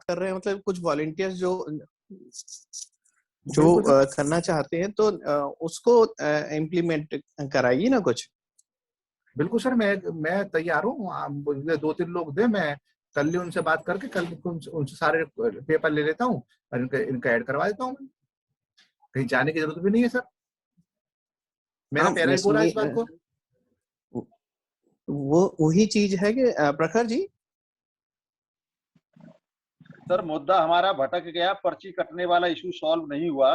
कर रहे हैं, मतलब कुछ वॉलंटियर्स जो करना चाहते हैं तो उसको इम्प्लीमेंट कराइए ना कुछ। बिल्कुल सर, मैं तैयार हूँ। मुझे 2-3 लोग दे, मैं कल ही उनसे बात करके कल उनसे सारे पेपर ले लेता हूँ और इनका ऐड करवा देता हूँ। कहीं जाने की जरूरत भी नहीं है सर, मेरा प्यारा ही बोला इस बात को। वो वही चीज है कि प्रखर जी, सर मुद्दा हमारा भटक गया, पर्ची कटने वाला इशू सॉल्व नहीं हुआ।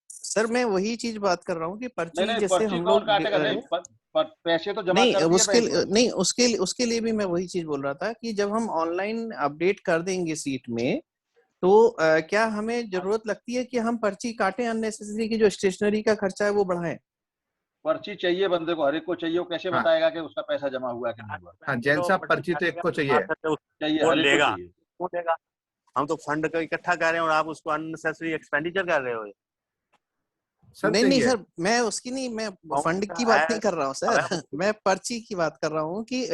सर मैं वही चीज बात कर रहा हूँ कि पर्ची नहीं, जैसे पर्ची हम कौन लोग काटेगा? नहीं, पैसे तो जमा नहीं कर दिए बैंक में। नहीं उसके लिए भी मैं वही चीज बोल रहा था कि जब हम ऑनलाइन अपडेट कर देंगे सीट में, तो क्या हमें जरूरत लगती है कि हम पर्ची काटें अननेसेसरी, की जो स्टेशनरी का खर्चा है वो बढ़ाएं? पर्ची चाहिए बंदे को, हर एक को चाहिए। वो कैसे बताएगा कि उसका पैसा जमा हुआ कि नहीं हुआ? हाँ जैन साहब, पर्ची तो एक को चाहिए, हर एक को चाहिए। वो लेगा। हम तो फंड का इकट्ठा कर रहे हैं और आप उसको अननेसेसरी एक्सपेंडिचर कर रहे हो। नहीं सर, मैं उसकी नहीं, मैं फंड की बात नहीं कर रहा हूँ सर, मैं पर्ची की बात कर रहा हूँ कि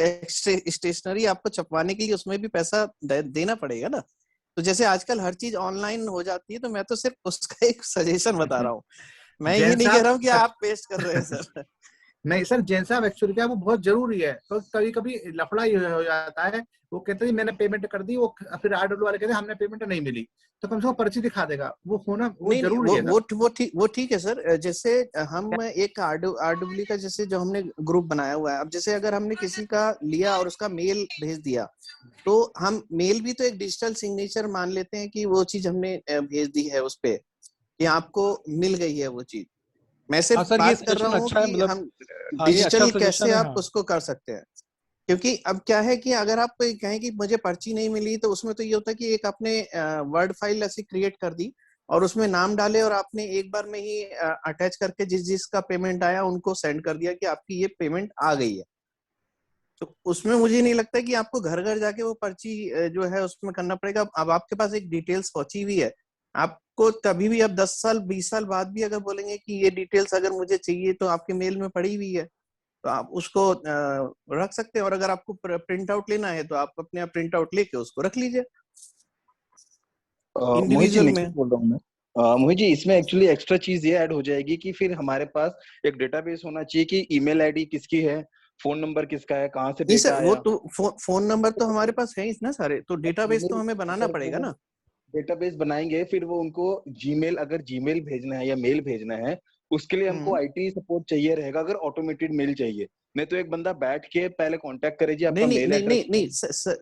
स्टेशनरी आपको छपवाने के लिए उसमें भी पैसा देना पड़ेगा ना। तो जैसे आजकल हर चीज ऑनलाइन हो जाती है, तो मैं तो सिर्फ उसका एक सजेशन बता रहा हूँ, मैं ये नहीं कह रहा हूँ कि आप पेश कर रहे हैं सर। नहीं सर, जैन साहब एक्चुअली क्या वो बहुत जरूरी है, तो कभी कभी लफड़ा ये हो जाता है। वो कहते हैं मैंने पेमेंट कर दी, वो फिर आरडब्ल्यू वाले कहते हैं हमने पेमेंट नहीं मिली, तो कम से कम पर्ची दिखा देगा, वो होना वो नहीं जरूरी है। वो ठीक है सर। जैसे हम एक आरडब्ल्यू का जैसे जो हमने ग्रुप बनाया हुआ है, अब जैसे अगर हमने किसी का लिया और उसका मेल भेज दिया, तो हम मेल भी तो एक डिजिटल सिग्नेचर मान लेते हैं कि वो चीज हमने भेज दी है उस पे, कि आपको मिल गई है वो चीज। मैं सिर्फ बात कर रहा हूँ कि हम डिजिटल कैसे आप उसको कर सकते हैं। क्योंकि अब क्या है कि अगर आप कहें कि मुझे पर्ची नहीं मिली, तो उसमें तो ये होता है कि एक आपने वर्ड फाइल ऐसी क्रिएट कर दी और उसमें नाम डाले और आपने एक बार में ही अटैच करके जिसका पेमेंट आया उनको सेंड कर दिया कि आपकी ये पेमेंट आ गई है। तो उसमें मुझे नहीं लगता कि आपको घर घर जाके वो पर्ची जो है उसमें करना पड़ेगा। अब आपके पास एक डिटेल्स पहुंची हुई है, आपको कभी भी अब 10 साल 20 साल बाद भी अगर बोलेंगे कि ये डिटेल्स अगर मुझे चाहिए, तो आपके मेल में पड़ी हुई है, तो आप उसको रख सकते हैं। और अगर आपको प्रिंट आउट लेना है तो आप अपने आप प्रिंट आउट लेके उसको रख लीजिए इंडिविजुअल में। बोल रहा हूँ मैं मोहित जी, इसमें एक्चुअली एक्स्ट्रा चीज ये ऐड हो जाएगी कि फिर हमारे पास एक डेटाबेस होना चाहिए कि ईमेल आईडी किसकी है, फोन नंबर किसका है, कहाँ से डेटा आया। वो तो फोन नंबर तो हमारे पास है ही ना सारे, तो डेटाबेस तो हमें बनाना पड़ेगा ना। डेटाबेस बनाएंगे, फिर वो उनको जीमेल, अगर जीमेल भेजना है या मेल भेजना है, उसके लिए हमको आईटी सपोर्ट चाहिए रहेगा। अगर ऑटोमेटेड मेल चाहिए, नहीं तो एक बंदा बैठ के पहले कांटेक्ट करे जी आपका मेल एड्रेस।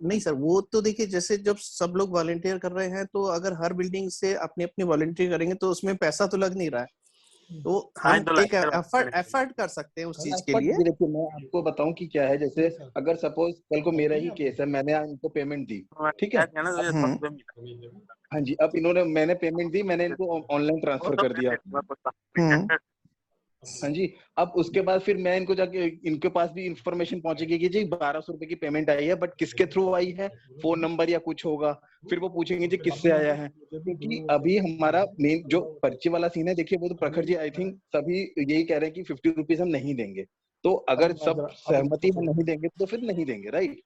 नहीं सर, वो तो देखिए जैसे जब सब लोग वॉलंटियर कर रहे हैं, तो अगर हर बिल्डिंग से अपनी अपनी वॉलंटियर करेंगे तो उसमें पैसा तो लग नहीं रहा है, तो हम एक एफर्ट कर सकते हैं उस चीज के लिए। देखिए मैं आपको बताऊं कि क्या है, जैसे अगर सपोज कल को मेरा ही केस है, मैंने इनको पेमेंट दी, ठीक है, हाँ जी, अब मैंने पेमेंट दी, मैंने इनको ऑनलाइन ट्रांसफर कर दिया, हाँ जी। अब उसके बाद फिर मैं इनको जाके, इनके पास भी इंफॉर्मेशन पहुंचेगी कि जी 1200 रुपए की पेमेंट आई है, बट किसके थ्रू आई है, फोन नंबर या कुछ होगा, फिर वो पूछेंगे जी किससे आया है। क्योंकि अभी हमारा मेन जो पर्ची वाला सीन है, देखिए वो तो प्रखर जी आई थिंक सभी यही कह रहे हैं कि 50 रुपीज हम नहीं देंगे, तो अगर सब सहमति में नहीं देंगे तो फिर नहीं देंगे, राइट?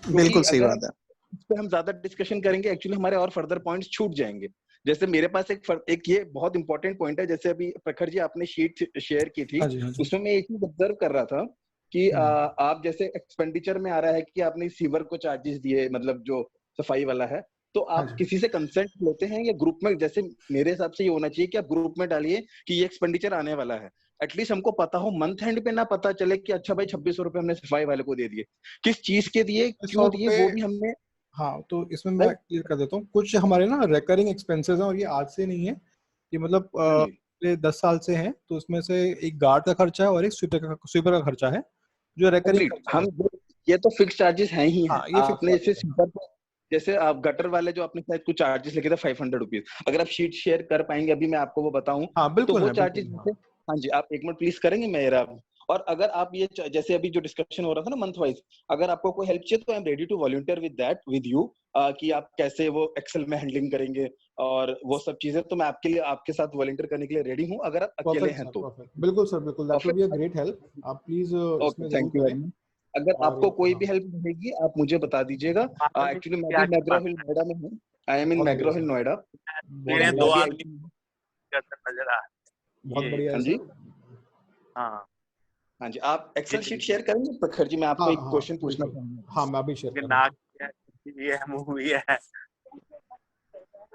बिल्कुल सही बात है। इस पे हम ज्यादा डिस्कशन करेंगे, एक्चुअली हमारे और फर्दर पॉइंट्स छूट जाएंगे। जैसे मेरे पास एक ये बहुत इंपॉर्टेंट पॉइंट है, जैसे अभी प्रखर जी आपने शीट शेयर की थी, उसमें मैं एक चीज ऑब्जर्व कर रहा था कि आप जैसे एक्सपेंडिचर में आ रहा है कि आपने सीवर को चार्जेस दिए, मतलब जो सफाई वाला है, तो आप किसी से कंसेंट लेते हैं या ग्रुप में? जैसे मेरे हिसाब से ये होना चाहिए कि आप ग्रुप में डालिए कि ये एक्सपेंडिचर आने वाला है, एटलीस्ट हमको पता हो, मंथ एंड पे ना पता चले कि अच्छा भाई 2600 रुपए हमने सफाई वाले को दे दिए, किस चीज के दिए, क्यों दिए, वो भी हमने। हाँ, तो इसमें मैं क्लियर कर देता हूँ। कुछ हमारे ना रिकरिंग एक्सपेंसेस हैं और ये आज से नहीं है, ये मतलब 10 साल से हैं। तो उसमें से एक गार्ड का खर्चा है और एक स्वीपर का खर्चा है जो रिकरिंग। हम ये तो फिक्स चार्जेस हैं ही हैं। आपने जैसे आप गटर वाले जो आपने शायद कुछ चार्जेस लिखे थे 500 रुपीज, अगर आप शीट शेयर कर पाएंगे अभी मैं आपको वो बताऊं, तो वो चार्जेस। हाँ जी, आप एक मिनट प्लीज करेंगे मेरा। और अगर आप ये जैसे अभी जो डिस्कशन हो रहा था ना मंथ वाइज, अगर आपको कोई हेल्प चाहिए तो I am ready to volunteer with that with you, कि आप कैसे वो एक्सेल में हैंडलिंग करेंगे और वो सब चीजें, तो मैं आपके लिए आपके साथ वॉलंटियर करने के लिए रेडी हूँ अगर आप अकेले हैं तो। बिल्कुल सर, बिल्कुल, that would be a great help. आप प्लीज इसमें थैंक यू वेरी मच। अगर आपको कोई भी हेल्प मिलेगी आप मुझे बता दीजिएगा। एक्चुअली मैं भी मैग्रो हिल नोएडा में हूँ। आई एम इन मैग्रो हिल नोएडा। मेरे 2 आदमी नजर आ। बहुत बढ़िया है हाँ जी, हाँ हाँ जी। आप एक्सेल शीट शेयर करेंगे प्रखर जी? मैं आपको एक क्वेश्चन पूछना बिल्कुल। चाहूंगा। हाँ मैं भी शेयर करूंगा। नाक ये मूवी है।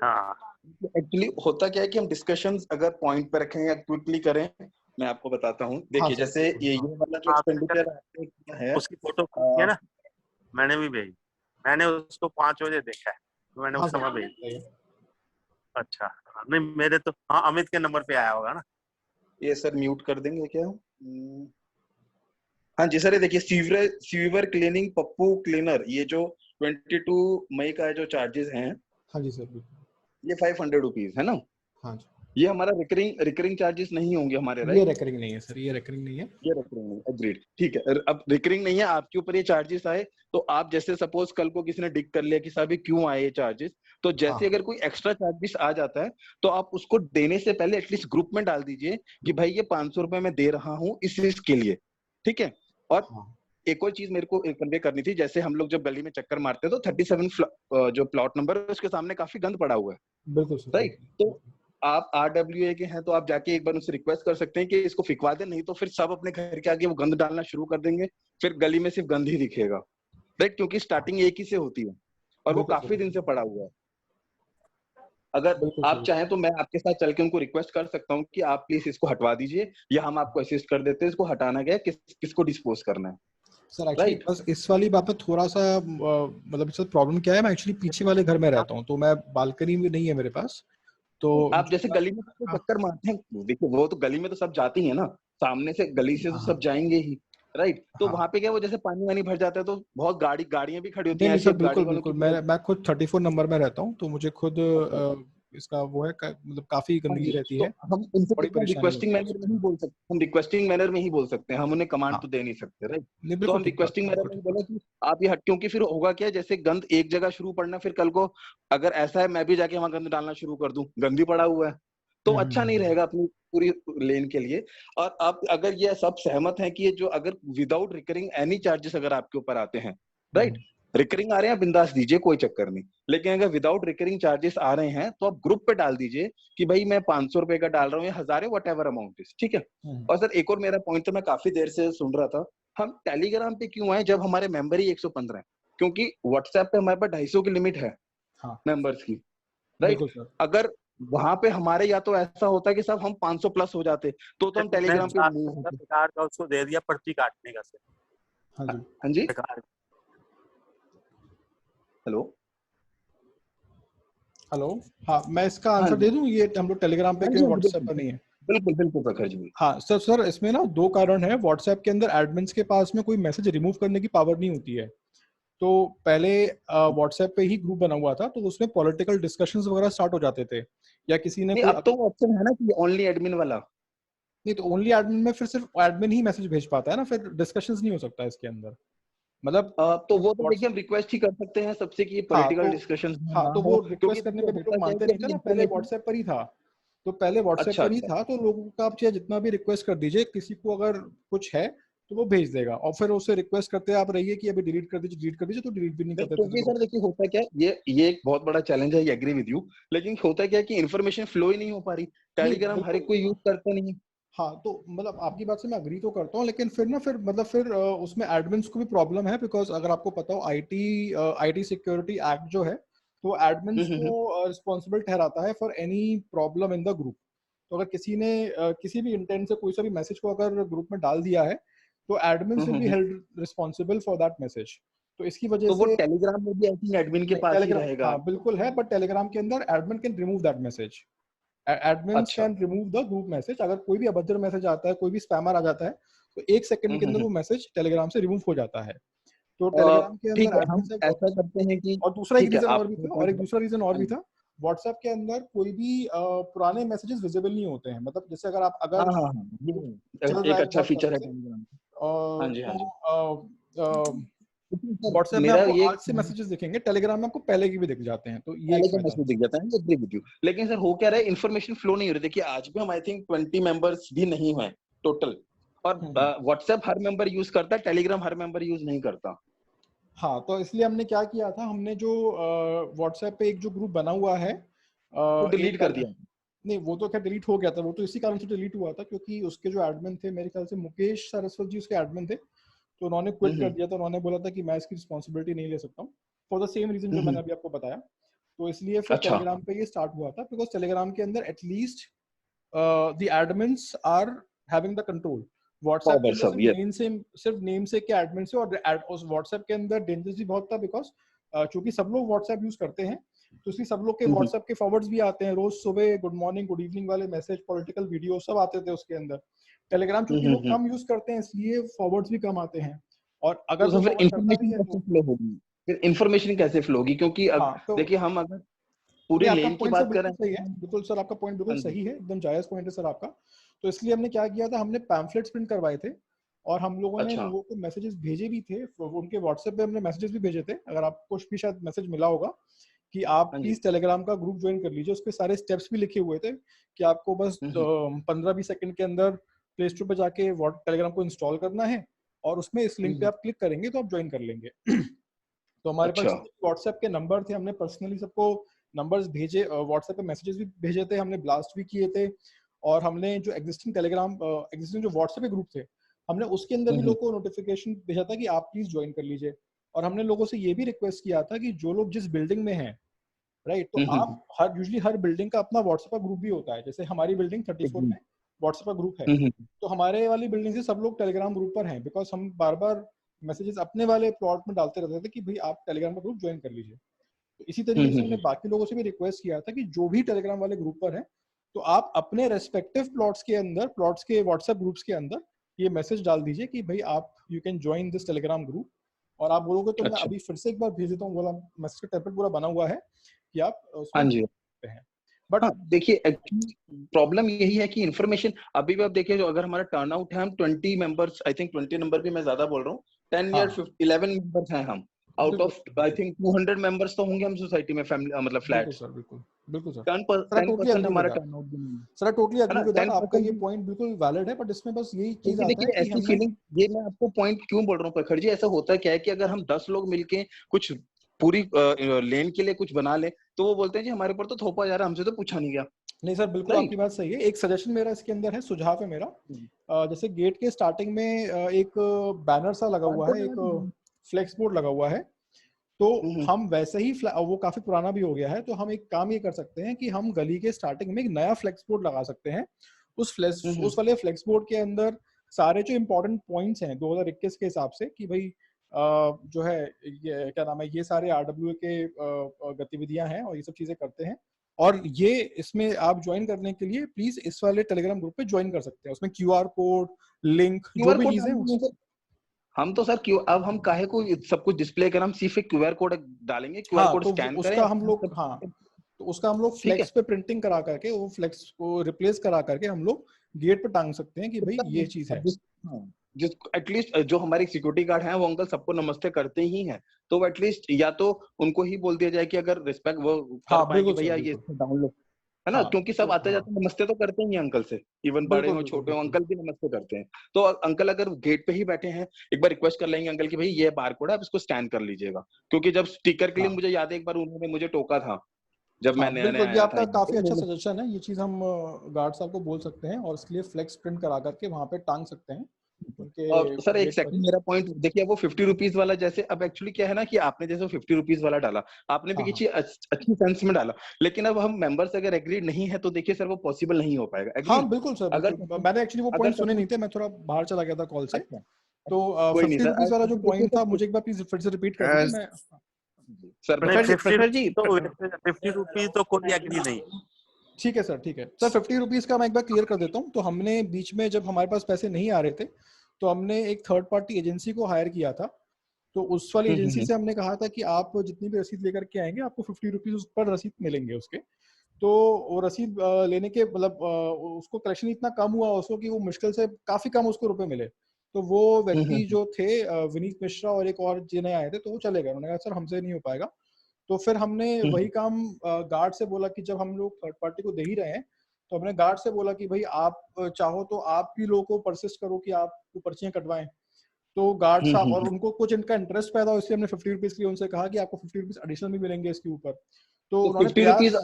हाँ एक्चुअली होता क्या है कि हम डिस्कशंस अगर पॉइंट पे रखें या क्विकली करें, मैं आपको बताता हूँ। देखिए सर, जैसे ये वाला जो एक्सपेंडिचर आपने किया है, उसकी फोटो है ना, मैंने भी भेजी। मैंने उसको 5 बजे देखा है, तो मैंने उस समय भेजी। अच्छा नहीं मेरे तो हाँ अमित के नंबर पे आया होगा ना। ये सर म्यूट कर देंगे क्या? हाँ जी सर, ये देखिए सीवर क्लीनिंग पप्पू क्लीनर, ये जो 22 मई का जो चार्जेस हैं, हाँ जी सर बिल्कुल, ये 500 रुपीज है ना। हाँ जी। ये हमारा रिकरिंग चार्जेस नहीं होंगे हमारे, ये राइट? रेकरिंग नहीं है सर, ये रेकरिंग नहीं है। ये रिकरिंग नहीं, एग्रीड, ठीक है। अब रिकरिंग नहीं है, आपके ऊपर ये चार्जेस आए तो आप जैसे सपोज कल को किसी ने डिक कर लिया कि साहब ये क्यों आए ये चार्जेस, तो जैसे अगर कोई एक्स्ट्रा चार्जेस आ जाता है तो आप उसको देने से पहले एटलीस्ट ग्रुप में डाल दीजिए कि भाई ये 500 रुपए मैं दे रहा हूँ इस के लिए, ठीक है। और एक और चीज मेरे को कन्वे करनी थी, जैसे हम लोग जब गली में चक्कर मारते हैं तो 37 जो प्लॉट नंबर है उसके सामने काफी गंद पड़ा हुआ है, बिल्कुल सर, राइट? तो आप RWA के हैं तो आप जाके एक बार उनसे रिक्वेस्ट कर सकते हैं कि इसको फिकवा दें, नहीं तो फिर सब अपने घर के आगे वो गंद डालना शुरू कर देंगे, फिर गली में सिर्फ गंद ही दिखेगा, राइट? क्योंकि स्टार्टिंग एक ही से होती है और वो काफी दिन से पड़ा हुआ है। अगर आप चाहें तो मैं आपके साथ चल के उनको रिक्वेस्ट कर सकता हूँ कि आप प्लीज इसको हटवा दीजिए, या हम आपको असिस्ट कर देते हैं इसको हटाना क्या है, किसको डिस्पोज करना है। सर एक्चुअली बस इस वाली बात में थोड़ा सा मतलब इससे प्रॉब्लम क्या है, मैं एक्चुअली पीछे वाले घर में रहता हूँ, तो मैं बालकनी में नहीं है मेरे पास। तो आप जैसे गली में तो चक्कर मारते हैं, देखिए वो तो गली में तो सब जाती है ना, सामने से गली से तो सब जाएंगे ही, राइट? तो वहां पे क्या वो जैसे पानी वानी भर जाता है तो बहुत गाड़ियां भी खड़ी होती हैं ऐसी बिल्कुल बिल्कुल, मैं खुद 34 नंबर में रहता हूँ, तो मुझे खुद इसका वो है मतलब काफी गंदगी रहती है। तो हम उनसे रिक्वेस्टिंग मैनर में ही बोल सकते हैं, हम रिक्वेस्टिंग मैनर में ही बोल सकते हैं, हम उन्हें कमांड तो दे नहीं सकते, राइट? तो हम रिक्वेस्टिंग मैनर में बोले कि आप ये हट, क्योंकि फिर होगा क्या, जैसे गंद एक जगह शुरू पड़ना, फिर कल को अगर ऐसा है मैं भी जाके वहां गंद डालना शुरू कर दूं, गंदी पड़ा हुआ है, तो अच्छा नहीं रहेगा अपनी पूरी लेन के लिए। और आप अगर ये सब सहमत हैं कि ये जो अगर विदाउट रिकरिंग एनी चार्जेस अगर आपके ऊपर आते हैं, राइट, रिकरिंग आ रहे हैं बिंदास दीजिए, कोई चक्कर नहीं, लेकिन अगर विदाउट रिकरिंग चार्जेस आ रहे हैं तो आप ग्रुप पे डाल दीजिए कि भाई मैं 500 रुपए का डाल रहा हूँ या 1000 है, वट एवर अमाउंट इज, ठीक है। और सर एक और मेरा पॉइंट, तो मैं काफी देर से सुन रहा था, हम टेलीग्राम पे क्यों आए जब हमारे मेंबर ही 115 है? क्योंकि व्हाट्सएप पे हमारे पास 250 की लिमिट है मेंबर्स की, राइट? अगर वहां पे हमारे या तो ऐसा होता है कि सब हम 500 प्लस हो जाते तो हम टेलीग्राम पे मूव होते। बेकार का उसको दे दिया पर्ची काटने का से। हाँ जी हेलो, हाँ मैं इसका आंसर दे दूं, ये हम लोग टेलीग्राम पे क्यों व्हाट्सएप पर नहीं है? बिल्कुल प्रखर जी। हाँ सर इसमें ना 2 कारण है। व्हाट्सएप के अंदर एडमिन्स के पास में कोई मैसेज रिमूव करने की पावर नहीं होती है। तो पहले व्हाट्सएप पे ही ग्रुप बना हुआ था, तो उसमें पॉलिटिकल डिस्कशंस वगैरह स्टार्ट हो जाते थे, या किसी ने अब तो ऑप्शन है ना कि ओनली एडमिन वाला। नहीं, तो ओनली एडमिन में फिर सिर्फ एडमिन ही मैसेज भेज पाता है ना, फिर डिस्कशंस नहीं हो सकता इसके अंदर, मतलब तो वो तो देखिए हम रिक्वेस्ट ही कर सकते हैं सबसे कि पॉलिटिकल डिस्कशंस। हाँ तो वो रिक्वेस्ट करने पे भी लोग मानते नहीं थे ना, पहले व्हाट्सएप पर ही था, तो पहले व्हाट्सएप पर ही था, तो लोगों का आप चाहे जितना भी रिक्वेस्ट कर दीजिए, किसी को अगर कुछ है तो वो भेज देगा, और फिर उससे रिक्वेस्ट करते आप रहिए कि अभी डिलीट कर दीजिए, तो डिलीट भी नहीं करते। क्योंकि सर देखिए होता क्या, ये एक बहुत बड़ा चैलेंज है, एग्री विद यू, लेकिन होता क्या कि इन्फॉर्मेशन फ्लो ही नहीं हो पा रही, टेलीग्राम हर एक कोई यूज करता नहीं है। हाँ तो मतलब आपकी बात से मैं अग्री तो करता हूँ, लेकिन फिर उसमें एडमिन्स को भी प्रॉब्लम है, बिकॉज अगर आपको पता हो आईटी सिक्योरिटी एक्ट जो है, तो एडमिन्स को रिस्पॉन्सिबल ठहराता है for any problem in the group. तो अगर किसी ने किसी भी इंटेंट से कोई सा भी मैसेज को अगर ग्रुप में डाल दिया है, तो admins will be held responsible for that message. तो इसकी वजह से वो टेलीग्राम में भी आई थिंक एडमिन के पास ही रहेगा। हाँ बिल्कुल है, बट टेलीग्राम के अंदर admin can remove that message, admins can remove the group message. अगर कोई भी अभद्र मैसेज आता है, कोई भी स्पैमर आ जाता है, तो 1 सेकंड के अंदर वो मैसेज टेलीग्राम से रिमूव हो जाता है। तो टेलीग्राम के अंदर हम ऐसा करते हैं कि, और दूसरा एक रीजन और भी था, व्हाट्सएप के अंदर कोई भी पुराने मैसेजेस विजिबल नहीं होते हैं, मतलब जैसे अगर आप एक अच्छा फीचर है टेलीग्राम। व्हाट्सएप में आपको आज से मैसेजेस दिखेंगे, टेलीग्राम में आपको पहले की भी दिख जाते हैं, तो ये मैसेज दिख जाता है, एग्री विद यू। लेकिन सर हो क्या रहा है, इन्फॉर्मेशन फ्लो नहीं हो रही। देखिए आज भी हम आई थिंक 20 मेंबर्स भी नहीं हुए टोटल, और व्हाट्सएप हर मेंबर यूज करता है, टेलीग्राम हर मेंबर यूज नहीं करता। हाँ, तो इसलिए हमने क्या किया था, हमने जो व्हाट्सएप पे एक जो ग्रुप बना हुआ है वो डिलीट कर दिया। नहीं, वो तो खैर डिलीट हो गया था, वो तो इसी कारण से डिलीट हुआ था क्योंकि उसके जो एडमिन थे, मेरे ख्याल से मुकेश सरस्वत जी उसके एडमिन थे, तो उन्होंने क्विट कर दिया था। उन्होंने बोला था कि मैं इसकी रिस्पॉन्सिबिलिटी नहीं ले सकता हूँ, फॉर द सेम रीजन जो मैंने अभी आपको बताया। तो इसलिए फिर अच्छा। टेलीग्राम पे ये स्टार्ट हुआ था, बिकॉज टेलीग्राम के अंदर at least the admins are having the control. WhatsApp के अंदर सिर्फ नेम से क्या एडमिन से, और उस व्हाट्सएप के अंदर डेंजरस भी बहुत था बिकॉज चूंकि सब लोग व्हाट्सएप यूज करते हैं, तो इसलिए सब लोग के व्हाट्सएप के फॉरवर्ड्स भी आते हैं रोज सुबह, गुड मॉर्निंग गुड इवनिंग वाले मैसेज, पॉलिटिकल वीडियो सब आते थे उसके अंदर। टेलीग्राम चूंकि लोग कम यूज करते हैं इसलिए फॉरवर्ड्स भी कम आते हैं, और अगर तो फिर इंफॉर्मेशन कैसे फ्लो होगी? क्योंकि देखिए हम अगर पूरी लेन की बात करें, सही है, बिल्कुल सर आपका पॉइंट बिल्कुल सही है, एकदम जायज पॉइंट है सर आपका। तो इसलिए हमने क्या किया था, हमने पैम्फलेट्स प्रिंट करवाए थे और हम लोगों ने लोगों को मैसेजेस भेजे भी थे, उनके व्हाट्सएप पे हमने मैसेजेस भी भेजे थे। अगर आपको भी शायद मैसेज मिला होगा कि आप प्लीज टेलीग्राम का ग्रुप ज्वाइन कर लीजिए, उसके सारे स्टेप्स भी लिखे हुए थे कि आपको बस 15-20 सेकंड के अंदर प्ले स्टोर पे जाके टेलीग्राम को इंस्टॉल करना है और उसमें इस लिंक पे आप क्लिक करेंगे तो आप ज्वाइन कर लेंगे। तो हमारे पास व्हाट्सएप के नंबर थे, हमने पर्सनली सबको नंबर्स भेजे, व्हाट्सएप पे मैसेजेस भी भेजे थे, हमने ब्लास्ट भी किए थे, और हमने जो एग्जिस्टिंग जो व्हाट्सएप के ग्रुप थे, हमने उसके अंदर भी लोगों को नोटिफिकेशन भेजा था कि आप प्लीज ज्वाइन कर लीजिए। और हमने लोगों से ये भी रिक्वेस्ट किया था कि जो लोग जिस बिल्डिंग में हैं, राइट, तो आप यूजुअली हर बिल्डिंग का अपना व्हाट्सएप का ग्रुप भी होता है। जैसे हमारी बिल्डिंग 34 में व्हाट्सएप का ग्रुप है, तो हमारे वाली बिल्डिंग से सब लोग टेलीग्राम ग्रुप पर हैं, बिकॉज हम बार बार मैसेजेस अपने वाले प्लॉट में डालते रहते थे कि भाई आप टेलीग्राम का ग्रुप ज्वाइन कर लीजिए। तो इसी तरीके से हमने बाकी लोगों से भी रिक्वेस्ट किया था कि जो भी टेलीग्राम वाले ग्रुप पर हैं, तो आप अपने रेस्पेक्टिव प्लॉट्स के व्हाट्सएप ग्रुप्स के अंदर ये मैसेज डाल दीजिए कि भाई आप you can join this Telegram group. और आप बोलोगे तो मैं अभी फिर से एक बार भेज देता हूँ, बोला मैसेज का टेम्पलेट पूरा बना हुआ है कि आप उसमें हैं। बट देखिए एक्चुअली प्रॉब्लम यही है कि इन्फॉर्मेशन अभी भी आप देखिए, जो अगर हमारा टर्नआउट है, हम 20 मेंबर्स, आई थिंक 20 नंबर भी मैं ज्यादा बोल रहा हूँ, 10 या 11 मेंबर्स हैं हम, out of I think 200 members तो होंगे हम सोसाइटी में, फैमिली मतलब फ्लैट। सर बिल्कुल सर 10% हमारा टर्नआउट भी नहीं है sir. Totally agree with that, आपका ये पॉइंट बिल्कुल वैलिड है, बट इसमें बस यही चीज आता है कि ऐसी फीलिंग, ये मैं आपको पॉइंट क्यों बोल रहा हूँ प्रखर जी, ऐसा होता क्या है कि अगर हम 10 लोग मिलके कुछ पूरी लेन के लिए कुछ बना ले, तो वो बोलते हैं जी हमारे ऊपर तो थोपा जा रहा है, हमसे तो पूछा नहीं गया। नहीं सर, बिल्कुल आपकी बात सही है। एक सजेशन मेरा इसके अंदर है, सुझाव है मेरा, जैसे गेट के स्टार्टिंग में एक बैनर सा लगा हुआ है, एक फ्लेक्स बोर्ड लगा हुआ है, तो हम वैसे ही, वो काफी पुराना भी हो गया है, तो हम एक काम ये कर सकते हैं कि हम गली के स्टार्टिंग में एक नया फ्लेक्स बोर्ड लगा सकते हैं। उस वाले फ्लेक्स बोर्ड के अंदर सारे जो इम्पोर्टेंट पॉइंट्स हैं 2021 के हिसाब से, कि भाई जो है ये क्या नाम है, ये सारे RWA के गतिविधियां हैं और ये सब चीजें करते हैं, और ये इसमें आप ज्वाइन करने के लिए प्लीज इस वाले टेलीग्राम ग्रुप पे ज्वाइन कर सकते हैं। उसमें QR कोड, लिंक, जो भी चीजें, हम तो सर क्यों अब हम काहे को सब कुछ डिस्प्ले करें, हम सिर्फ एक QR कोड डालेंगे, QR कोड स्कैन करें उसका हम लोग, तो उसका हम लोग फ्लेक्स पे प्रिंटिंग करा करके, वो फ्लेक्स को रिप्लेस करा करके हम लोग गेट पे टांग सकते हैं कि भाई ये चीज है। जिस एटलीस्ट जो हमारे सिक्योरिटी गार्ड हैं वो अंकल सबको नमस्ते करते ही हैं, तो एटलीस्ट या तो उनको ही बोल दिया जाए कि अगर रिस्पेक्ट वो कर पाए कि भैया ये डाउनलोड है ना, क्योंकि सब आते जाते नमस्ते तो करते ही हैं अंकल से, इवन बड़े हो छोटे हो अंकल भी नमस्ते करते हैं। तो अंकल अगर गेट पे ही बैठे हैं, एक बार रिक्वेस्ट कर लेंगे अंकल कि भाई ये बार कोड है, आप इसको स्कैन कर लीजिएगा, क्योंकि जब स्टिकर के लिए मुझे याद है एक बार उन्होंने मुझे टोका था जब मैं नया नया, ये आपका काफी अच्छा सजेशन है, ये चीज हम गार्ड साहब को बोल सकते हैं और इसके लिए फ्लेक्स प्रिंट करा करके वहां पे टांग सकते हैं। और सर एक सेकंड, मेरा पॉइंट देखिए, वो 50 रुपीज वाला, जैसे अब एक्चुअली क्या है ना कि आपने जैसे 50 रुपीज वाला डाला, आपने भी किसी अच्छी सेंस में डाला, लेकिन अब हम मेंबर्स अगर एग्रीड नहीं है तो देखिए सर वो पॉसिबल नहीं हो पाएगा। हाँ बिल्कुल सर, अगर मैंने एक्चुअली वो पॉइंट सुने नहीं थे, मैं थोड़ा बाहर चला गया था कॉल से, तो 50 रुपीज वाला जो पॉइंट था मुझे एक बार प्लीज फिर से रिपीट कर दीजिए। मैं सर 50 रुपीज तो कोई एग्री नहीं। ठीक है सर, ठीक है सर, 50 रुपीज का मैं एक बार क्लियर कर देता हूँ। तो हमने बीच में जब हमारे पास पैसे नहीं आ रहे थे, तो हमने एक थर्ड पार्टी एजेंसी को हायर किया था, तो उस वाली एजेंसी से हमने कहा था कि आप जितनी भी रसीद लेकर के आएंगे आपको 50 रुपीज उस पर रसीद मिलेंगे उसके। तो वो रसीद लेने के मतलब उसको कलेक्शन इतना कम हुआ उसको कि वो मुश्किल से काफी कम उसको रुपए मिले। तो वो व्यक्ति जो थे विनीत मिश्रा और एक और जिन्हें आए थे, तो वो चले गए, उन्होंने कहा सर हमसे नहीं हो पाएगा। तो फिर हमने वही काम गार्ड से बोला कि जब हम लोग थर्ड पार्टी को दे ही रहे हैं तो हमने गार्ड से बोला कि भाई आप चाहो तो आप भी लोगों को परसिस्ट करो कि आप पर्चियां कटवाएं। तो गार्ड साहब, और उनको कुछ इनका इंटरेस्ट पैदा हो, इसलिए हमने 50 रुपीज के लिए उनसे कहा कि आपको 50 रुपीज एडिशनल भी मिलेंगे इसके ऊपर। तो उन्होंने 50 रुपीज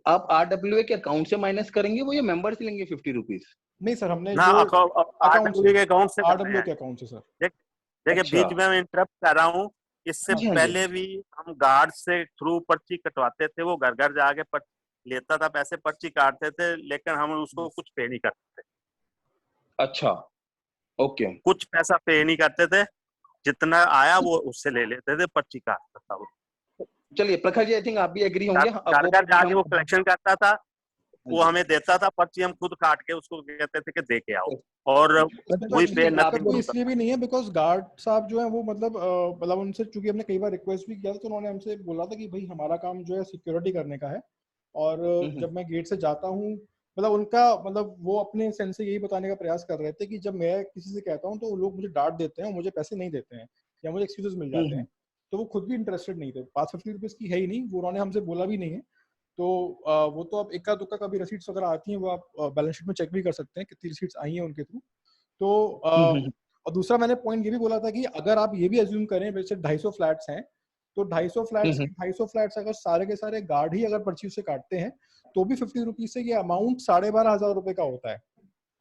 आप RWA के अकाउंट से माइनस करेंगे वो, या मेंबर से लेंगे 50 रुपीज? नहीं सर, हमने ना RWA के अकाउंट से RWA के अकाउंट से सर। देखिए बीच में मैं इंटरप्ट कर रहा हूँ, इससे पहले भी हम गार्ड से थ्रू पर्ची कटवाते थे, वो घर घर जाके लेता था पैसे, पर्ची काटते थे, लेकिन हम उसको कुछ पे नहीं करते थे। अच्छा, ओके। कुछ पैसा पे नहीं करते थे, जितना आया वो उससे ले लेते थे, पर्ची काटता था वो। चलिए प्रखर जी, आई थिंक आप भी एग्री होंगे। घर घर जाके वो कलेक्शन करता था, वो हमें देता था पर्ची, हम खुद काट के उसको कहते थे कि दे के आओ, और वही पे नथिंग। इसलिए भी नहीं है बिकॉज गार्ड साहब जो है वो मतलब उनसे, चूंकि हमने कई बार रिक्वेस्ट भी किया था, तो उन्होंने हमसे बोला था कि भाई हमारा काम जो है सिक्योरिटी करने का है, और जब मैं गेट से जाता हूँ, मतलब उनका मतलब वो अपने सेंस से यही बताने का प्रयास कर रहे थे कि जब मैं किसी से कहता हूँ तो लोग मुझे डांट देते हैं, मुझे पैसे नहीं देते हैं या मुझे एक्सक्यूजेस मिल जाते हैं, तो वो खुद भी इंटरेस्टेड नहीं थे। 50 रुपीज की है ही नहीं, वो उन्होंने हमसे बोला भी नहीं है। तो वो तो अब इक्का दुक्का कभी रसीट्स वगैरह आती हैं, वो आप बैलेंस शीट में चेक भी कर सकते हैं कितनी रसीट्स आई हैं उनके थ्रू। तो और दूसरा मैंने पॉइंट ये भी बोला था कि अगर आप ये भी अज्यूम करें, वैसे 250 फ्लैट्स हैं, तो 250 फ्लैट्स अगर सारे के सारे गार्ड ही अगर पर्ची से काटते हैं तो भी 50 रुपीज से ये अमाउंट 12,500 रुपए का होता है।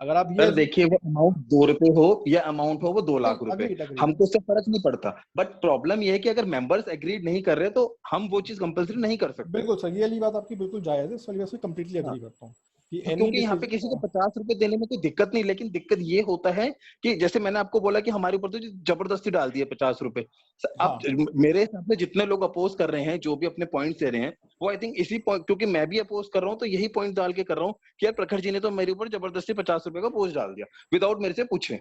अगर आप ये देखिए वो अमाउंट 2 रुपए हो या अमाउंट हो वो 2 लाख रुपए, हमको उससे फर्क नहीं पड़ता, बट प्रॉब्लम ये है कि अगर मेंबर्स एग्रीड नहीं कर रहे तो हम वो चीज कंपलसरी नहीं कर सकते। बिल्कुल सर, ये वाली बात आपकी बिल्कुल जायज है, इस वाली बात से कंप्लीटली एग्री करता हूँ। क्योंकि यहाँ पे किसी को 50 रुपए देने में कोई दिक्कत नहीं, लेकिन दिक्कत ये होता है कि जैसे मैंने आपको बोला कि हमारे ऊपर तो जबरदस्ती डाल दी है 50 रुपए। अब मेरे हिसाब से जितने लोग अपोज कर रहे हैं, जो भी अपने पॉइंट दे रहे हैं, वो आई थिंक इसी पॉइंट, क्योंकि मैं भी अपोज कर रहा हूँ तो यही पॉइंट डाल के कर रहा हूँ कि यार प्रखर जी ने तो मेरे ऊपर जबरदस्ती 50 रुपए का पोस्ट डाल दिया विदाउट मेरे से पूछे,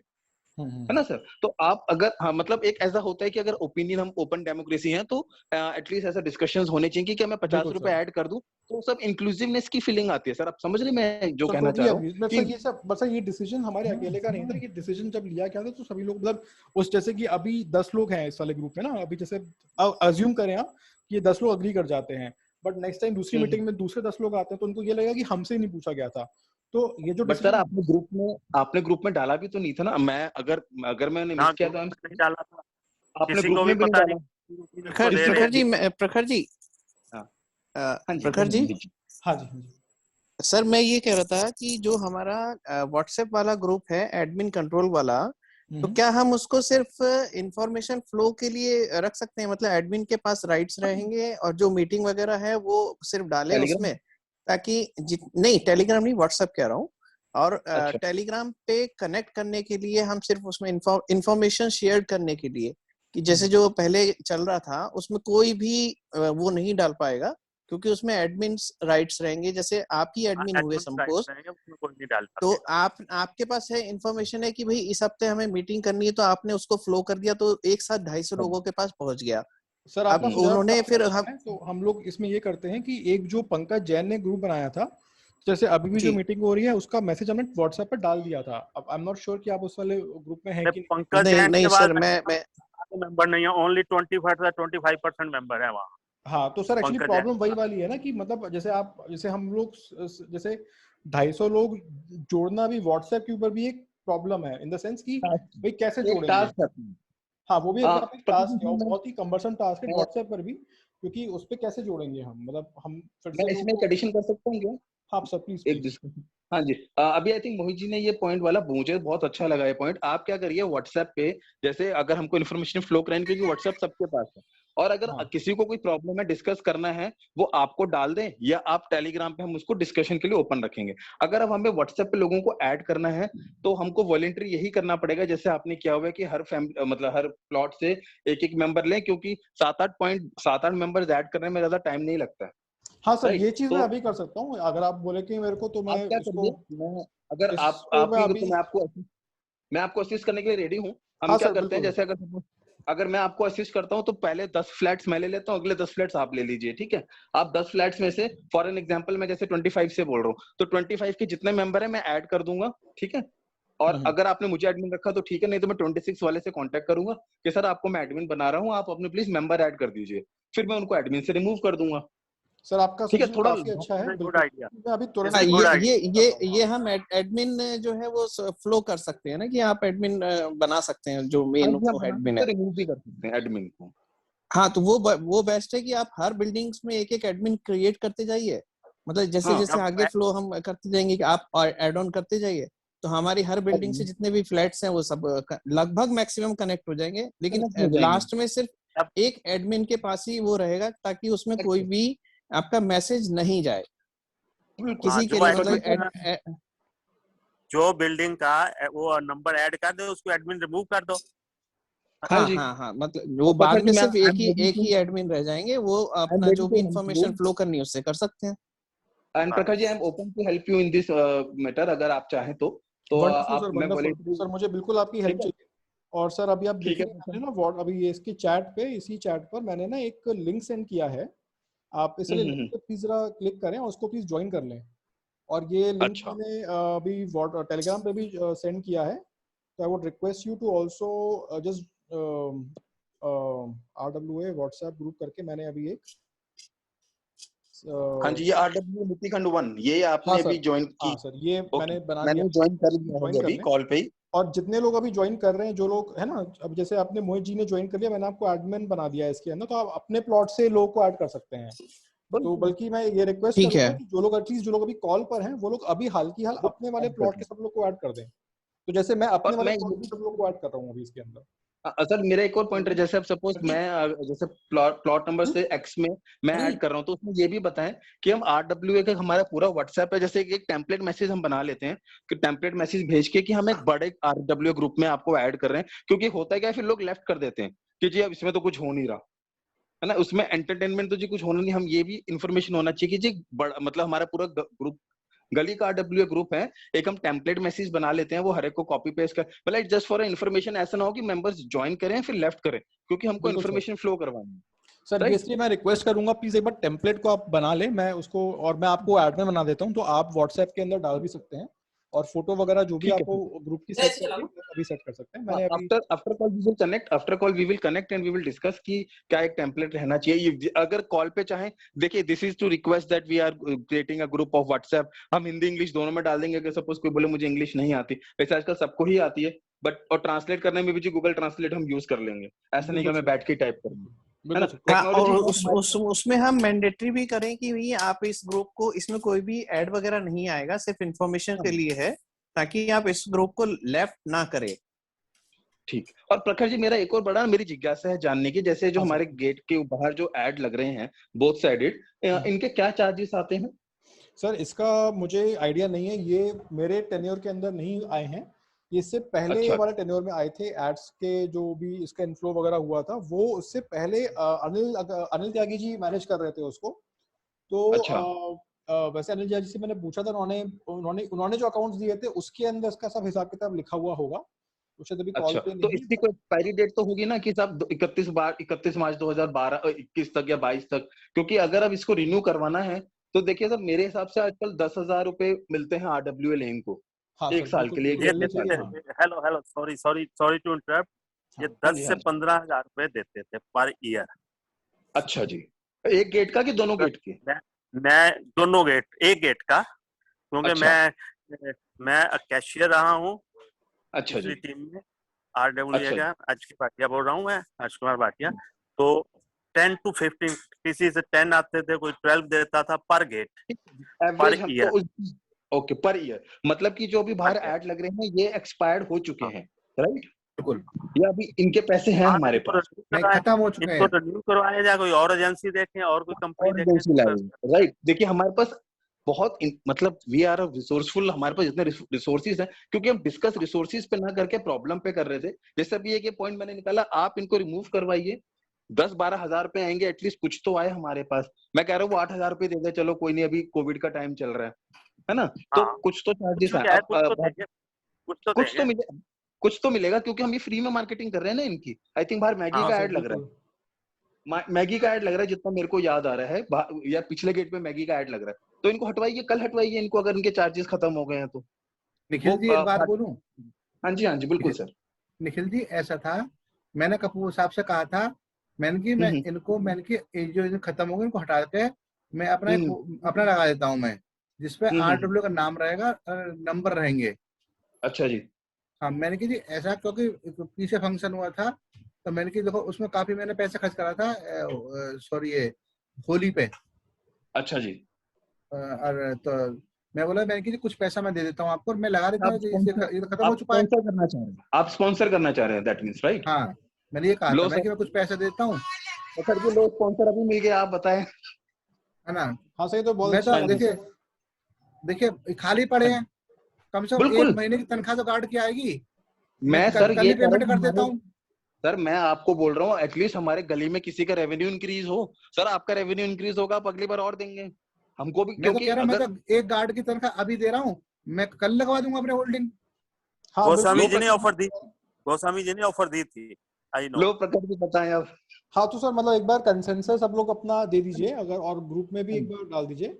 है ना सर। तो आप अगर मतलब एक ऐसा होता है कि अगर ओपिनियन, हम ओपन डेमोक्रेसी हैं, तो एटलीस्ट ऐसा डिस्कशंस होने चाहिए कि क्या मैं 50 रुपए ऐड कर दूं, तो सब इंक्लूसिवनेस की फीलिंग आती है सर। आप समझ रहे मैं जो कहना चाह रहा हूँ। बस ये डिसीजन हमारे अकेले का नहीं था, ये डिसीजन जब लिया गया था तो सभी लोग, मतलब उस, जैसे कि अभी 10 लोग हैं इस वाले ग्रुप में ना, अभी जैसे अज्यूम करें आप कि ये 10 लोग अग्री कर जाते हैं, बट नेक्स्ट टाइम दूसरी मीटिंग में दूसरे 10 लोग आते हैं तो उनको ये लगेगा कि हमसे नहीं पूछा गया था। तो ये जो सर आपने ग्रुप में डाला भी तो नहीं था ना। मैं अगर मैंने मिस किया तो नहीं डाला था, आपने ग्रुप में भी नहीं डाला। प्रखर जी हाँ जी सर, मैं ये कह रहा था कि जो हमारा व्हाट्सएप वाला ग्रुप है एडमिन कंट्रोल वाला, तो क्या हम उसको सिर्फ इंफॉर्मेशन फ्लो के लिए रख सकते हैं? मतलब एडमिन के पास राइट्स रहेंगे और जो मीटिंग वगैरह है वो सिर्फ डाले उसमें, ताकि नहीं, टेलीग्राम नहीं, व्हाट्सएप कह रहा हूँ। और टेलीग्राम पे कनेक्ट करने के लिए हम सिर्फ उसमें इंफॉर्मेशन शेयर करने के लिए, कि जैसे जो पहले चल रहा था उसमें कोई भी वो नहीं डाल पाएगा, क्योंकि उसमें एडमिन राइट्स रहेंगे। जैसे आप ही एडमिन हुए सपोज, तो आपके पास है इंफॉर्मेशन है कि भाई इस हफ्ते हमें मीटिंग करनी है, तो आपने उसको फ्लो कर दिया, तो एक साथ 250 लोगों के पास पहुंच गया सर। अब उन्होंने फिर हम लोग इसमें ये करते हैं कि एक जो पंकज जैन ने ग्रुप बनाया था, जैसे अभी भी जो मीटिंग हो रही है उसका मैसेज हमने व्हाट्सएप पर डाल दिया था। अब आई एम नॉट श्योर कि आप उस वाले ग्रुप में हैं कि नहीं सर, मैं मेंबर नहीं है, ओनली 25% मेंबर है वहाँ। हाँ, तो सर एक्चुअली प्रॉब्लम वही वाली है ना कि मतलब जैसे हम लोग जैसे 250 लोग जोड़ना भी व्हाट्सएप के ऊपर भी एक प्रॉब्लम है, इन द सेंस कि भाई कैसे जोड़ेंगे। हाँ, वो भी एक टास्क है, बहुत ही कम्बरसम टास्क है व्हाट्सएप पर भी, क्योंकि उस पे कैसे जोड़ेंगे हम, मतलब हम फिर से इसमें एक एडिशन कर सकते हैं क्या? हाँ सर प्लीज एक डिस्कशन। हाँ जी, अभी आई थिंक मोहित जी ने ये पॉइंट वाला मुझे बहुत अच्छा लगा। ये पॉइंट आप क्या करिए व्हाट्सएप पे, जैसे अगर हमको इन्फॉर्मेशन फ्लो करानी, क्योंकि व्हाट्सएप सबके पास है, और अगर किसी को कोई प्रॉब्लम है, डिस्कस करना है, वो आपको डाल दें, या आप टेलीग्राम पे हम उसको डिस्कशन के लिए ओपन रखेंगे। अगर अब हमें व्हाट्सएप पे लोगों को ऐड करना है तो हमको वॉलंटरी यही करना पड़ेगा, जैसे आपने किया हुआ है कि हर मतलब हर प्लॉट से एक मेंबर लें, क्योंकि 7-8 मेंबर्स ऐड करने में ज्यादा टाइम नहीं लगता है। हाँ सर, ये चीज मैं अभी कर सकता हूँ, अगर आप बोले कि मेरे को, तो मैं आपको असिस्ट करने के लिए रेडी हूँ। हम क्या करते हैं, जैसे अगर मैं आपको असिस्ट करता हूँ तो पहले 10 फ्लैट्स मैं ले लेता हूँ, अगले 10 फ्लैट्स आप ले लीजिए, ठीक है। आप 10 फ्लैट्स में से फॉर एन एग्जांपल मैं जैसे 25 से बोल रहा हूँ, तो 25 के जितने मेंबर है मैं ऐड कर दूंगा, ठीक है। और अगर आपने मुझे एडमिन रखा तो ठीक है, नहीं तो मैं 26 वाले से कांटेक्ट करूंगा कि सर आपको मैं एडमिन बना रहा हूँ, आप अपने प्लीज मेंबर ऐड कर दीजिए, फिर मैं उनको एडमिन से रिमूव कर दूंगा। सर आपका ठीक है, सजेशन थोड़ा काफी अच्छा है, गुड आइडिया। मैं अभी तुरंत ये हम एडमिन जो है वो फ्लो कर सकते हैं ना, कि आप एडमिन बना सकते हैं जो मेन वो एडमिन है, रिमूव भी कर सकते हैं एडमिन को। हाँ तो वो बेस्ट है कि आप हर बिल्डिंग्स में एक एक एडमिन क्रिएट करते जाइए, मतलब जैसे हाँ, जैसे आगे फ्लो हम करते जाएंगे कि आप ऐड ऑन करते जाइए, तो हमारी हर बिल्डिंग से जितने भी फ्लैट्स हैं वो सब लगभग मैक्सिमम कनेक्ट हो जाएंगे, लेकिन कनेक्ट हो जाएंगे। लास्ट में सिर्फ एक एडमिन के पास ही वो रहेगा, ताकि उसमें कोई भी आपका मैसेज नहीं जाए किसी के लिए, मतलब जो बिल्डिंग का वो नंबर ऐड कर दो, उसको एडमिन रिमूव कर दो। हाँ हाँ हाँ, मतलब वो बाद में सिर्फ एक ही एडमिन रह जाएंगे, वो अपना जो भी इंफॉर्मेशन फ्लो करनी है उससे कर सकते हैं। And Prakash ji, I am open to help you in this matter, अगर आप चाहें तो आप सर, मैं बोले सर मुझे बिल्कुल आपकी हेल्प चाहिए। और सर अभी आप देखिए मैंने ना अभी ये इसकी चैट पे, इसी चैट पर मैंने ना एक लिंक सेंड किया है, आप इसलिए लिंक पे प्लीज जरा क्लिक करें और उसको प्लीज ज्वाइन कर लें। और ये लिंक मैंने अभी टेलीग्राम पे भी सेंड किया है, तो I would request you to also just RWA WhatsApp group करके मैंने अभी एक हाँ जी, ये RW नीतिखंड 1 ये आपने अभी ज्वाइन की? हाँ सर, ये मैंने बना लिया, ज्वाइन कर लिया है अभी कॉल पे ही। और जितने लोग अभी ज्वाइन कर रहे हैं, जो लोग है ना, अब जैसे आपने मोहित जी ने ज्वाइन कर लिया, मैंने आपको एडमिन बना दिया है इसके अंदर, तो आप अपने प्लॉट से लोग को ऐड कर सकते हैं। तो बल्कि मैं ये रिक्वेस्ट करूंगा कि जो लोग एटलीस्ट जो लोग अभी कॉल पर हैं, वो लोग अभी हाल की हाल अपने वाले प्लॉट के सब लोग को ऐड कर दें। तो जैसे मैं अपने वाले प्लॉट के सब लोग को ऐड कर रहा हूँ अभी इसके अंदर। सर मेरा एक और पॉइंट है, जैसे अब सपोज मैं जैसे प्लॉट नंबर से X में मैं ऐड कर रहा हूँ, तो उसमें ये भी बताएं कि हम RWA का हमारा पूरा व्हाट्सएप है, जैसे एक टेम्पलेट मैसेज हम बना लेते हैं कि टेम्पलेट मैसेज भेज के कि हम एक बड़े RWA ग्रुप में आपको ऐड कर रहे हैं, क्योंकि होता है क्या, फिर लोग लेफ्ट कर देते हैं कि जी अब इसमें तो कुछ हो नहीं रहा है ना, उसमें एंटरटेनमेंट तो जी कुछ होना नहीं, हम ये भी इन्फॉर्मेशन होना चाहिए कि जी बड़ा मतलब हमारा पूरा ग्रुप गली का RWA ग्रुप है, एक हम टेम्पलेट मैसेज बना लेते हैं, वो हर एक को कॉपी पेस्ट कर, मतलब जस्ट फॉर इन्फॉर्मेशन, ऐसा ना हो कि मेंबर्स ज्वाइन करें फिर लेफ्ट करें, क्योंकि हमको इन्फॉर्मेशन फ्लो करवानी है। सर इसलिए मैं रिक्वेस्ट करूंगा प्लीज एक बार टेम्पलेट को आप बना लें, मैं उसको और मैं आपको एडमिन बना देता हूं, तो आप व्हाट्सएप के अंदर डाल भी सकते हैं, और फोटो वगैरह जो भी आपको ग्रुप की सेट करनी है अभी सेट कर सकते हैं। मैंने अभी after call we will connect and we will discuss कि क्या एक टेम्पलेट रहना चाहिए। अगर कॉल पे चाहें, देखिए this is to request that we are creating a group of WhatsApp, हम हिंदी इंग्लिश दोनों में डाल देंगे। अगर सपोज कोई बोले मुझे इंग्लिश नहीं आती, वैसे आजकल सबको ही आती है, बट और ट्रांसलेट करने में भी जी गूगल ट्रांसलेट हम यूज कर लेंगे, ऐसा नहीं कि मैं बैठ के टाइप करूंगा, है ना। और उसमें हम मैंडेटरी भी करें कि भाई आप इस ग्रुप को, इसमें कोई भी ऐड वगैरह नहीं आएगा, सिर्फ इंफॉर्मेशन के लिए है, ताकि आप इस ग्रुप को लेफ्ट ना करें। ठीक। और प्रखर जी, मेरा एक और बड़ा मेरी जिज्ञासा है जानने की, जैसे जो हमारे गेट के बाहर जो ऐड लग रहे हैं बोथ साइडेड, इनके क्या चार्जेस आते हैं? सर इसका मुझे आइडिया नहीं है, ये मेरे टेन्योर के अंदर नहीं आए हैं, इससे पहले ये वाले टेन्योर में आए थे एड्स के, जो भी इसका इन्फ्लो वगैरह हुआ था वो उससे पहले अनिल त्यागी जी मैनेज कर रहे थे उसको। तो वैसे अनिल त्यागी से मैंने पूछा था, उन्होंने जो अकाउंट्स दिए थे उसके अंदर इसका सब हिसाब किताब लिखा हुआ होगा। अच्छा, तो इसकी कोई एक्सपायरी डेट तो होगी ना कि साहब 31 मार्च 2012 21 तक या 22 तक, क्योंकि अगर अब इसको रिन्यू करवाना है तो देखिए सर मेरे हिसाब से आजकल 10,000 रुपए मिलते हैं RWA लेन को। हाँ, एक साल के लिए। हेलो सॉरी टू इंटरप्ट, ये 10 से 15,000 रुपए देते थे पर ईयर। अच्छा जी, एक गेट का कि दोनों गेट के? मैं दोनों गेट, एक गेट का, क्योंकि मैं कैशियर रहा हूँ। अच्छा जी, टीम में RWA का अजय भाटिया बोल रहा हूँ मैं, अजय कुमार भाटिया। तो 10 to 15, किसी से 10 आते थे, कोई 12 देता था पर gate, per year. Okay, per year, मतलब कि जो भी बाहर ऐड लग रहे हैं ये एक्सपायर्ड हो चुके हैं, राइट? बिल्कुल, ये अभी इनके पैसे हैं हमारे पास, खत्म हो चुके हैं। इनको रिन्यू करवाया जाए, कोई और एजेंसी देखें और कोई कंपनी देखें, राइट? देखिए हमारे पास बहुत मतलब वी आर रिसोर्सफुल, हमारे पास इतने रिसोर्सेज हैं, क्योंकि हम डिस्कस रिसोर्सेज पे ना करके प्रॉब्लम पे कर रहे थे। जैसे अभी एक पॉइंट मैंने निकाला, आप इनको रिमूव करवाइए, 10-12 हजार रुपए आएंगे, एटलीस्ट कुछ तो आए हमारे पास। मैं कह रहा हूँ वो 8,000 रुपए दे दे, चलो कोई नहीं, अभी कोविड का टाइम चल रहा है ना, तो कुछ तो चार्जेस है, कुछ तो मिलेगा, क्योंकि हम ये फ्री में मार्केटिंग कर रहे हैं ना इनकी। आई थिंक बाहर मैगी का ऐड लग रहा है, मैगी का ऐड लग रहा है जितना मेरे को याद आ रहा है, या पिछले गेट पे मैगी का ऐड लग रहा है, तो इनको हटवाइए, कल हटवाइए इनको, अगर इनके चार्जेस खत्म हो गए हैं तो। निखिल जी एक बात बोलूं? हाँ जी बिल्कुल सर। निखिल जी ऐसा था, मैंने कपूर साहब से कहा था, मैंने कि इनको जो खत्म हो गए इनको हटा के मैं अपना लगा देता हूँ मैं, जिसपे RW का नाम रहेगा, नंबर रहेंगे। अच्छा जी। हाँ, मैंने कि जी ऐसा, क्योंकि पीछे फंक्शन हुआ था तो मैंने कि देखो उसमें काफी मैंने पैसा खर्च करा था, सॉरी ये होली पे। अच्छा जी। और तो मैं बोला, मैंने कि कुछ पैसा मैं दे देता हूँ आपको और मैं लगा देता हूँ, ये तो खत्म हो चुका है। स्पॉन्सर करना चाह रहे हैं, आप स्पॉन्सर करना चाह रहे हैं, दैट मींस राइट? हाँ, मैंने ये कहा था मैं कि मैं कुछ पैसा देता हूँ। सर जी, लो स्पॉन्सर अभी मिल गया, आप बताएं। है ना? हाँ सही, तो बहुत मैं अच्छा तो देखिए खाली पड़े हैं, कम से कम 1 महीने की तनख्वाह तो गार्ड की आएगी। मैं सर कल ये ही पेमेंट कर देता हूँ। सर मैं आपको बोल रहा हूँ, एटलीस्ट हमारे गली में किसी का रेवेन्यू इंक्रीज हो। सर आपका रेवेन्यू इंक्रीज होगा, आप अगली बार और देंगे हमको भी, मैं तो क्योंकि कह रहा हूँ, अगर मैं तो एक गार्ड की तनख्वाह अभी दे रहा हूँ, मैं कल लगवा दूंगा अपने होल्डिंग। हाँ, गोस्वामी जी ने ऑफर दी, गोस्वामी जी ने ऑफर दी थी, आई नो। लो प्रकट जी बताएं आप। हाँ तो सर मतलब एक बार कंसेंसस आप लोग अपना दे दीजिए, अगर और ग्रुप में भी एक बार डाल दीजिए,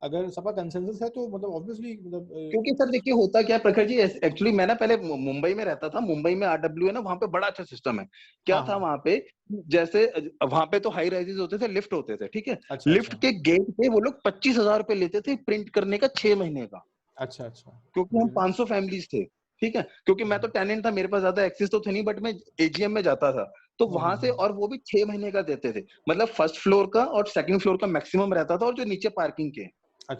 अगर सबका कंसेंसस है तो मतलब ऑब्वियसली मतलब क्योंकि सर देखिए होता क्या है प्रखर जी, एक्चुअली मैं ना पहले मुंबई में रहता था, मुंबई में RW है ना, वहाँ पे बड़ा अच्छा सिस्टम है। क्या था वहाँ पे, जैसे वहाँ पे तो हाई राइजेस होते थे, लिफ्ट होते थे, ठीक है। लिफ्ट के गेट पे वो लोग 25,000 रुपए लेते थे प्रिंट करने का 6 महीने का। अच्छा अच्छा। क्योंकि हम 500 फैमिलीज थे, ठीक है। क्योंकि मैं तो टेनेंट था, मेरे पास ज्यादा एक्सेस तो थे नहीं, बट मैं AGM में जाता था तो वहां से, और वो भी 6 महीने का देते थे। मतलब फर्स्ट फ्लोर का और सेकंड फ्लोर का मैक्सिमम रहता था, और जो नीचे पार्किंग के,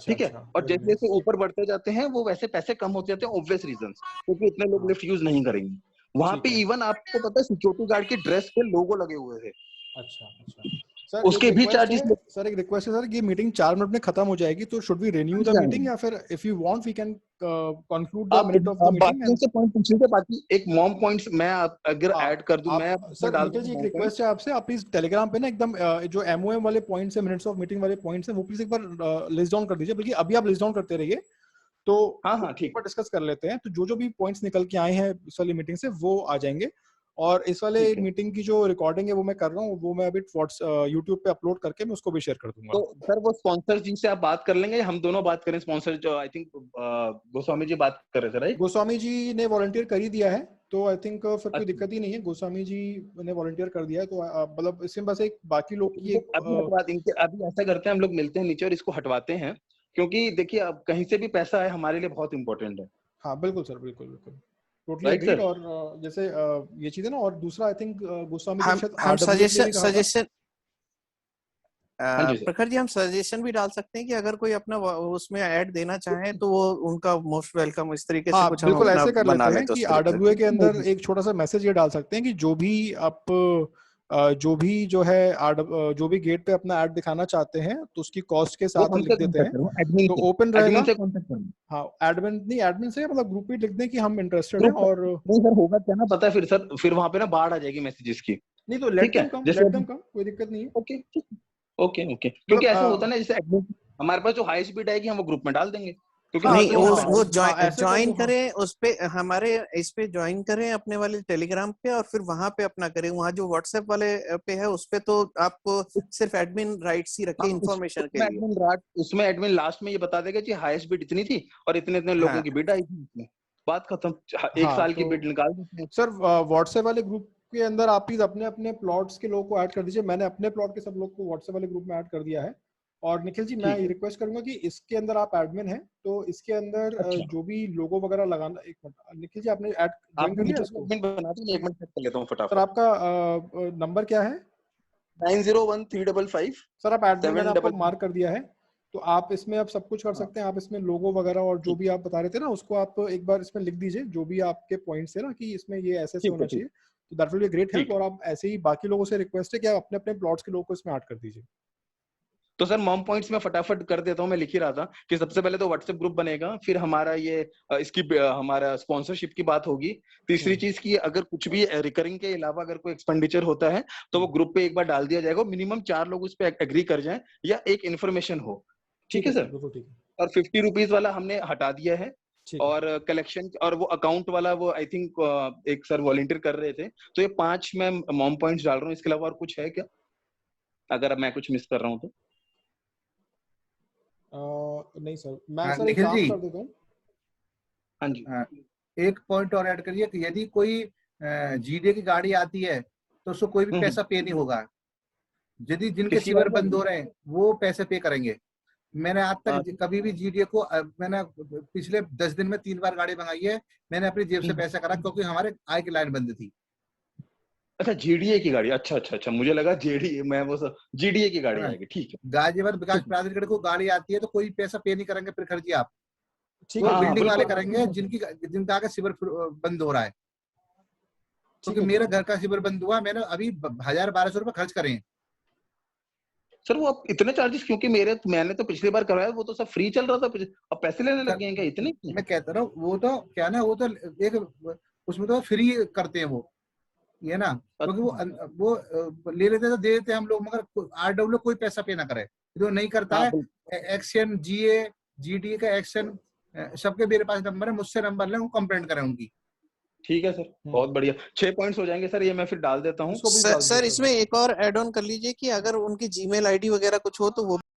ठीक है। और जैसे जैसे ऊपर बढ़ते जाते हैं वो वैसे पैसे कम होते जाते हैं, ऑब्वियस रीजंस, क्योंकि इतने लोग लिफ्ट यूज नहीं करेंगे। वहां पे इवन आपको पता है सिक्योरिटी गार्ड की ड्रेस पे लोगो लगे हुए थे। अच्छा अच्छा। सर उसके भी चार्जेस। सर एक रिक्वेस्ट है सर, ये मीटिंग 4 मिनट में खत्म हो जाएगी, तो should we renew the meeting, या फिर if you want we can conclude the minute of the meeting. बाकियों से पॉइंट पूछिए, बाकी एक मॉम पॉइंट्स मैं अगर ऐड कर दूं, मैं सर डाल निखिल दूं जी एक mom रिक्वेस्ट है आपसे, आप प्लीज टेलीग्राम पे ना एकदम जो MOM वाले पॉइंट्स है, मिनट्स ऑफ मीटिंग वाले पॉइंट्स है, वो प्लीज एक बार लिस्ट डाउन कर दीजिए, बल्कि अभी आप लिस्ट डाउन करते रहिए, तो हाँ ठीक, डिस्कस कर लेते हैं। तो जो भी पॉइंट्स निकल के आए हैं इस वाली मीटिंग से वो आ जाएंगे, और इस वाले मीटिंग की जो रिकॉर्डिंग है वो मैं कर रहा हूँ, वो मैं अभी यूट्यूब पे अपलोड करके मैं उसको भी शेयर कर दूंगा। तो सर वो स्पॉन्सर जी से आप बात कर लेंगे, हम दोनों बात करें? स्पॉन्सर जो आई थिंक गोस्वामी जी बात कर रहे थे, राइट? गोस्वामी जी ने वॉलंटियर कर ही दिया है, तो आई थिंक फिर कोई दिक्कत ही नहीं है। गोस्वामी जी ने वॉलंटियर कर दिया है, तो मतलब इसमें बस एक बाकी लोग की एक अभी हटवा देंगे। अभी ऐसा करते हैं, हम लोग मिलते हैं नीचे और इसको हटवाते हैं, क्योंकि देखिए अब कहीं से भी पैसा आए हमारे लिए बहुत इंपॉर्टेंट है। हाँ बिल्कुल सर, बिल्कुल बिल्कुल टोटली एग्रीड। और जैसे ये चीज है ना, और दूसरा आई थिंक गोस्वामी जी हम सजेशन हाँ जी प्रखर जी, हम सजेशन भी डाल सकते हैं कि अगर कोई अपना उसमें ऐड देना चाहे तो वो उनका मोस्ट वेलकम, इस तरीके से कुछ हम बिल्कुल अपना ऐसे कर बना लेते हैं कि RWA के अंदर एक छोटा सा मैसेज ये डाल सकते हैं कि जो भी आप जो भी गेट पे अपना ऐड दिखाना चाहते हैं तो उसकी कॉस्ट के साथ लिख देते हैं, तो ओपन रहेगा। हाँ एडमिन नहीं, एडमिन से मतलब ग्रुप पे लिख दें कि हम इंटरेस्टेड हैं। और नहीं सर होगा क्या ना पता है, फिर सर फिर वहां पे ना बाढ़ आ जाएगी मैसेजेस की। नहीं तो लेट देम कम, कोई दिक्कत नहीं है। ओके क्योंकि ऐसा होता है ना, जैसे एडमिन हमारे पास जो हाई स्पीड आएगी हम वो ग्रुप में डाल देंगे, क्योंकि नहीं वो ज्वाइन करें उस पे, हमारे इस पे ज्वाइन करें अपने वाले टेलीग्राम पे, और फिर वहां पे अपना करें। वहां जो व्हाट्सएप वाले पे है उस पे तो आपको सिर्फ एडमिन राइट्स ही रखे इंफॉर्मेशन के लिए। उसमें एडमिन लास्ट में ये बता देगा कि हाईएस्ट बिड इतनी थी और इतने इतने लोगों की बिड आई थी, बात खत्म। एक साल की बिड निकाल देते हैं। सर व्हाट्सएप वाले ग्रुप के अंदर आप प्लीज अपने अपने प्लॉट्स के लोगों को ऐड कर दीजिए। मैंने अपने प्लॉट के सब लोग को व्हाट्सएप वाले ग्रुप में ऐड कर दिया है। और निखिल जी मैं ये रिक्वेस्ट करूंगा कि इसके अंदर आप एडमिन हैं, तो इसके अंदर जो भी लोगो वगैरह लगाना, एक मिनट निखिल जी आपने ऐड ज्वाइन कर लिया इसको? बना दीजिए, 1 मिनट चेक कर लेता हूं फटाफट। सर आपका नंबर क्या है? 901355। सर आप एडमिन, मैंने आपको मार्क कर दिया है, तो आप इसमें आप सब कुछ कर सकते हैं। आप इसमें लोगो वगैरह और जो भी आप बता रहे थे ना उसको आप एक बार इसमें लिख दीजिए, जो भी आपके पॉइंट्स है ना कि इसमें ये ऐसे होना चाहिए, तो that will be great help. और आप ऐसे ही बाकी लोगों से रिक्वेस्ट है कि आप अपने अपने प्लॉट्स के लोगों को इसमें ऐड कर दीजिए। तो सर मॉम पॉइंट्स में फटाफट कर देता हूं, मैं लिख ही रहा था कि सबसे पहले तो व्हाट्सएप ग्रुप बनेगा, फिर हमारा ये इसकी हमारा स्पॉन्सरशिप की बात होगी। तीसरी चीज की अगर कुछ भी रिकरिंग के अलावा अगर कोई एक्सपेंडिचर होता है तो वो ग्रुप पे एक बार डाल दिया जाएगा, मिनिमम 4 लोग उस पर एग्री कर जाएं या एक इन्फॉर्मेशन हो। ठीक है सर? और 50 रुपीज वाला हमने हटा दिया है। और कलेक्शन और वो अकाउंट वाला वो आई थिंक एक सर वॉलंटियर कर रहे थे, तो ये 5 मैं मॉम पॉइंट्स डाल रहा हूँ। इसके अलावा और कुछ है क्या, अगर मैं कुछ मिस कर रहा हूँ तो? नहीं सर, मैं सर एक काम कर देता हूँ। हाँ जी, एक पॉइंट और ऐड करिए कि यदि कोई GDA की गाड़ी आती है तो उसको कोई भी पैसा पे नहीं होगा। यदि जिनके सीवर बंद हो रहे हैं वो पैसे पे करेंगे। मैंने आज तक कभी भी जीडीए को मैंने पिछले 10 दिन में 3 बार गाड़ी मंगाई है, मैंने अपनी जेब से पैसा करा क्योंकि हमारे आय की लाइन बंद थी। अच्छा जीडीए की गाड़ी, अच्छा मुझे लगा जेडीए, मैं वो सब जीडीए की गाड़ी आएगी, ठीक है। गाजीपुर विकास प्राधिकरण को गाड़ी आती है तो कोई पैसा पे नहीं करेंगे फिर खर्ची आप, ठीक वो है। बिल्डिंग वाले करेंगे जिनका आगे सिवर बंद हो रहा है। क्योंकि मेरा घर का सिवर बंद हुआ, मैंने अभी 1000-1200 रुपए खर्च करे हैं। सर वो अब इतने चार्जेस, क्योंकि मैंने तो पिछली बार करवाया वो तो सब फ्री चल रहा था, अब पैसे लेने लग गए हैं क्या इतने? मैं कहता रहा हूँ वो तो क्या ना, वो तो एक उसमें तो फ्री करते हैं वो, ये ना, क्योंकि वो ले लेते तो दे देते हम लोग, मगर आरडब्ल्यू कोई पैसा पे ना करे, जो नहीं करता है। एक्शन जीए जीडीए का एक्शन सबके मेरे पास नंबर है, मुझसे नंबर लें, कंप्लेंट करें उनकी। ठीक है सर, बहुत बढ़िया। 6 पॉइंट्स हो जाएंगे सर, ये मैं फिर डाल देता हूँ। सर इसमें एक और ऐड ऑन कर लीजिए कि अगर उनकी जीमेल आईडी वगैरह कुछ हो तो वो